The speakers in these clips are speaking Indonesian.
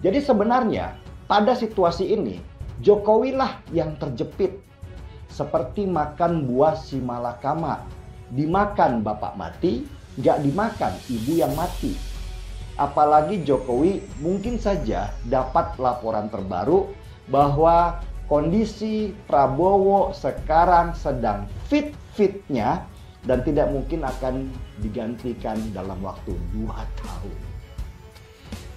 Jadi sebenarnya pada situasi ini Jokowi lah yang terjepit. Seperti makan buah si malakama. Dimakan bapak mati, nggak dimakan ibu yang mati. Apalagi Jokowi mungkin saja dapat laporan terbaru bahwa kondisi Prabowo sekarang sedang fit-fitnya dan tidak mungkin akan digantikan dalam waktu 2 tahun.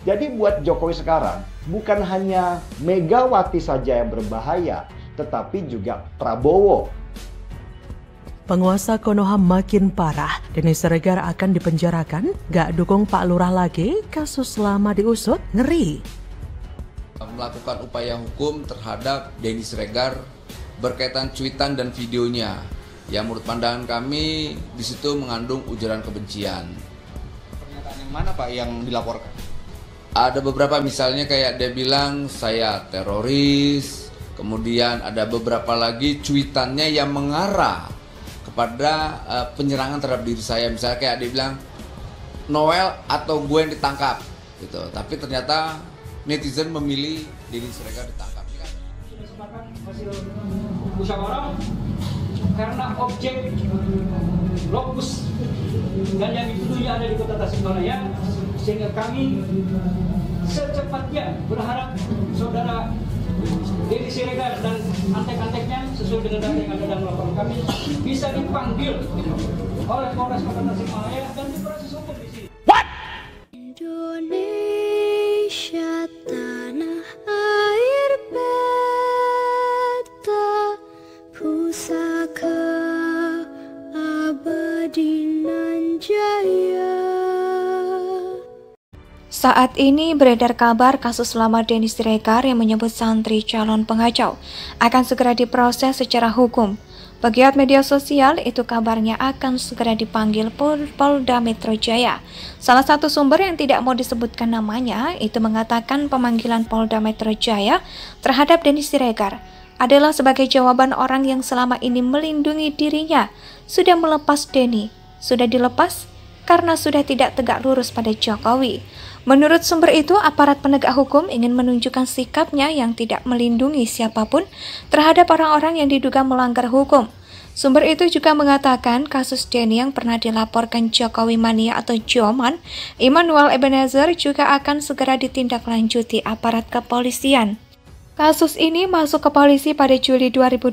Jadi buat Jokowi sekarang bukan hanya Megawati saja yang berbahaya, tetapi juga Prabowo. Penguasa Konoha makin parah. Denny Siregar akan dipenjarakan? Gak dukung Pak Lurah lagi? Kasus lama diusut? Ngeri. Melakukan upaya hukum terhadap Denny Siregar berkaitan cuitan dan videonya yang menurut pandangan kami di situ mengandung ujaran kebencian. Pernyataan yang mana Pak yang dilaporkan? Ada beberapa, misalnya kayak dia bilang saya teroris, kemudian ada beberapa lagi cuitannya yang mengarah kepada penyerangan terhadap diri saya. Misalnya kayak dia bilang Noel atau gue yang ditangkap gitu. Tapi ternyata netizen memilih Denny Siregar ditangkap. Sudah sepakat hasil musyawarah karena objek lokus dan yang dituduhnya ada di Kota Tasikmalaya, sehingga kami secepatnya berharap saudara Denny Siregar dan antek-anteknya sesuai dengan data yang ada dalam laporan kami bisa dipanggil oleh Polres Kota Tasikmalaya dan diproses hukum di sini. Indonesia tanah air beta pusaka abadi nan jaya. Saat ini beredar kabar kasus lama Denny Siregar yang menyebut santri calon pengacau akan segera diproses secara hukum. Pegiat media sosial itu kabarnya akan segera dipanggil Polda Metro Jaya. Salah satu sumber yang tidak mau disebutkan namanya itu mengatakan pemanggilan Polda Metro Jaya terhadap Denny Siregar adalah sebagai jawaban orang yang selama ini melindungi dirinya. Sudah melepas Denny, sudah dilepas karena sudah tidak tegak lurus pada Jokowi. Menurut sumber itu, aparat penegak hukum ingin menunjukkan sikapnya yang tidak melindungi siapapun terhadap orang-orang yang diduga melanggar hukum. Sumber itu juga mengatakan kasus Denny yang pernah dilaporkan Jokowi Mania atau Joman, Immanuel Ebenezer juga akan segera ditindaklanjuti aparat kepolisian. Kasus ini masuk ke polisi pada Juli 2020.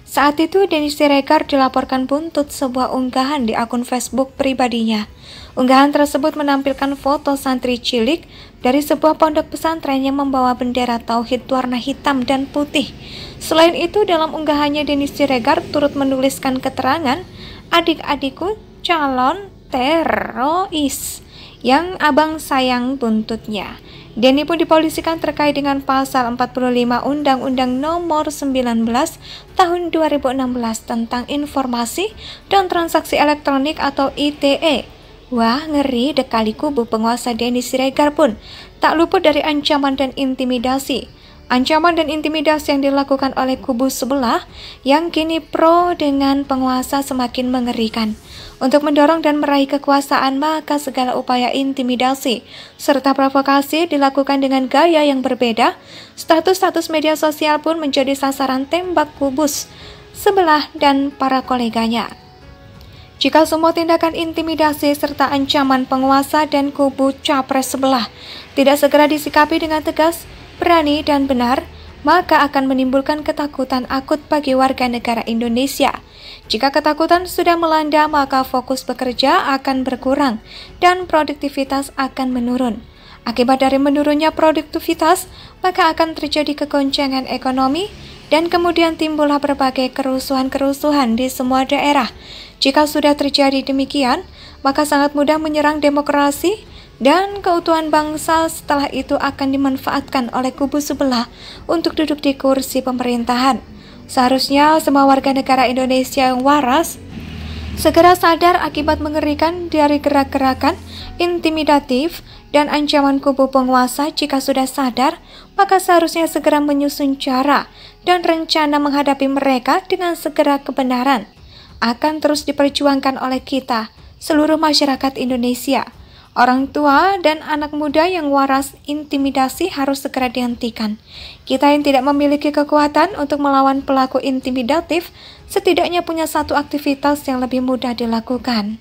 Saat itu Denny Siregar dilaporkan buntut sebuah unggahan di akun Facebook pribadinya. Unggahan tersebut menampilkan foto santri cilik dari sebuah pondok pesantren yang membawa bendera tauhid warna hitam dan putih. Selain itu, dalam unggahannya Denny Siregar turut menuliskan keterangan, "Adik-adikku calon teroris yang abang sayang buntutnya." Denny pun dipolisikan terkait dengan pasal 45 Undang-Undang Nomor 19 Tahun 2016 tentang Informasi dan Transaksi Elektronik atau ITE. Wah, ngeri dekali kubu penguasa Denny Siregar pun tak luput dari ancaman dan intimidasi. Ancaman dan intimidasi yang dilakukan oleh kubu sebelah yang kini pro dengan penguasa semakin mengerikan. Untuk mendorong dan meraih kekuasaan, maka segala upaya intimidasi serta provokasi dilakukan dengan gaya yang berbeda. Status-status media sosial pun menjadi sasaran tembak kubus sebelah dan para koleganya. Jika semua tindakan intimidasi serta ancaman penguasa dan kubu capres sebelah tidak segera disikapi dengan tegas, berani, dan benar, maka akan menimbulkan ketakutan akut bagi warga negara Indonesia. Jika ketakutan sudah melanda, maka fokus bekerja akan berkurang dan produktivitas akan menurun. Akibat dari menurunnya produktivitas, maka akan terjadi kegoncangan ekonomi dan kemudian timbullah berbagai kerusuhan-kerusuhan di semua daerah. Jika sudah terjadi demikian, maka sangat mudah menyerang demokrasi dan keutuhan bangsa. Setelah itu akan dimanfaatkan oleh kubu sebelah untuk duduk di kursi pemerintahan. Seharusnya semua warga negara Indonesia yang waras segera sadar akibat mengerikan dari gerak-gerakan intimidatif dan ancaman kubu penguasa. Jika sudah sadar, maka seharusnya segera menyusun cara dan rencana menghadapi mereka dengan segera. Kebenaran akan terus diperjuangkan oleh kita, seluruh masyarakat Indonesia. Orang tua dan anak muda yang waras intimidasi harus segera dihentikan. Kita yang tidak memiliki kekuatan untuk melawan pelaku intimidatif, setidaknya punya satu aktivitas yang lebih mudah dilakukan.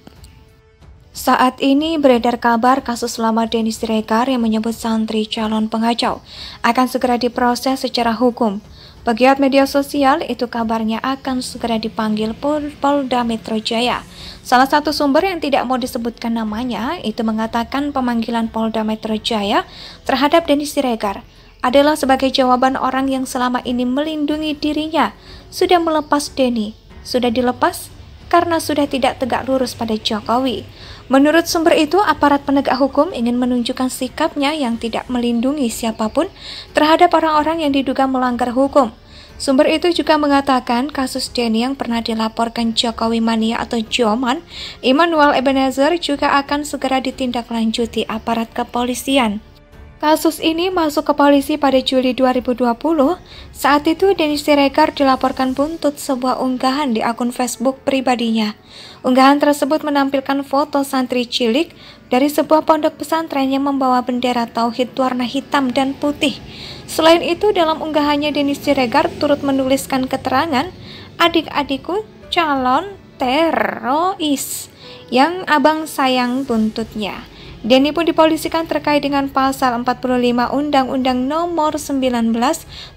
Saat ini beredar kabar kasus lama Denny Siregar yang menyebut santri calon pengacau akan segera diproses secara hukum. Pegiat media sosial itu kabarnya akan segera dipanggil Polda Metro Jaya. Salah satu sumber yang tidak mau disebutkan namanya itu mengatakan pemanggilan Polda Metro Jaya terhadap Denny Siregar adalah sebagai jawaban orang yang selama ini melindungi dirinya. Sudah melepas Denny, sudah dilepas karena sudah tidak tegak lurus pada Jokowi. Menurut sumber itu, aparat penegak hukum ingin menunjukkan sikapnya yang tidak melindungi siapapun terhadap orang-orang yang diduga melanggar hukum. Sumber itu juga mengatakan kasus Denny yang pernah dilaporkan Jokowi Mania atau Joman, Immanuel Ebenezer juga akan segera ditindaklanjuti aparat kepolisian. Kasus ini masuk ke polisi pada Juli 2020. Saat itu Denny Siregar dilaporkan buntut sebuah unggahan di akun Facebook pribadinya. Unggahan tersebut menampilkan foto santri cilik dari sebuah pondok pesantren yang membawa bendera tauhid warna hitam dan putih. Selain itu, dalam unggahannya Denny Siregar turut menuliskan keterangan, "Adik-adikku calon teroris yang abang sayang buntutnya." Denny pun dipolisikan terkait dengan pasal 45 Undang-Undang Nomor 19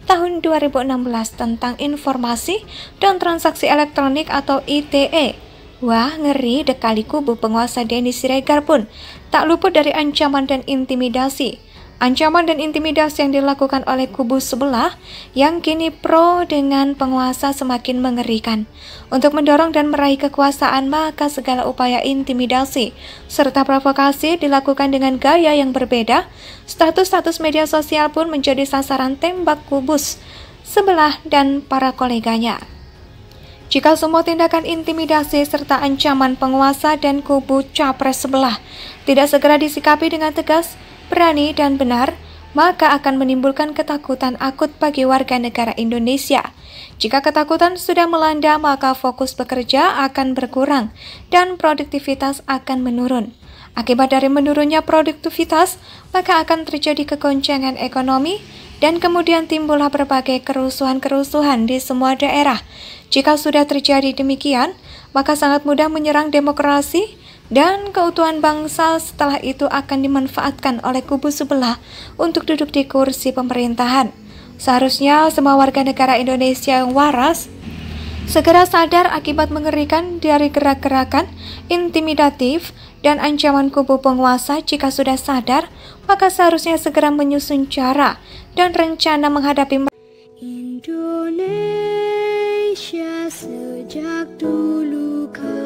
Tahun 2016 tentang Informasi dan Transaksi Elektronik atau ITE. Wah, ngeri dekali kubu penguasa Denny Siregar pun tak luput dari ancaman dan intimidasi. Ancaman dan intimidasi yang dilakukan oleh kubu sebelah yang kini pro dengan penguasa semakin mengerikan. Untuk mendorong dan meraih kekuasaan, maka segala upaya intimidasi serta provokasi dilakukan dengan gaya yang berbeda. Status-status media sosial pun menjadi sasaran tembak kubus sebelah dan para koleganya. Jika semua tindakan intimidasi serta ancaman penguasa dan kubu capres sebelah tidak segera disikapi dengan tegas, berani dan benar, maka akan menimbulkan ketakutan akut bagi warga negara Indonesia. Jika ketakutan sudah melanda, maka fokus bekerja akan berkurang dan produktivitas akan menurun. Akibat dari menurunnya produktivitas, maka akan terjadi kegoncangan ekonomi dan kemudian timbullah berbagai kerusuhan-kerusuhan di semua daerah. Jika sudah terjadi demikian, maka sangat mudah menyerang demokrasi dan keutuhan bangsa. Setelah itu akan dimanfaatkan oleh kubu sebelah untuk duduk di kursi pemerintahan. Seharusnya semua warga negara Indonesia yang waras segera sadar akibat mengerikan dari gerak-gerakan intimidatif dan ancaman kubu penguasa. Jika sudah sadar, maka seharusnya segera menyusun cara dan rencana menghadapi Indonesia sejak dulu kala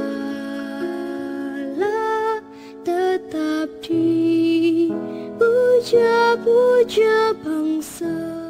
tetap dipuja-puja bangsa.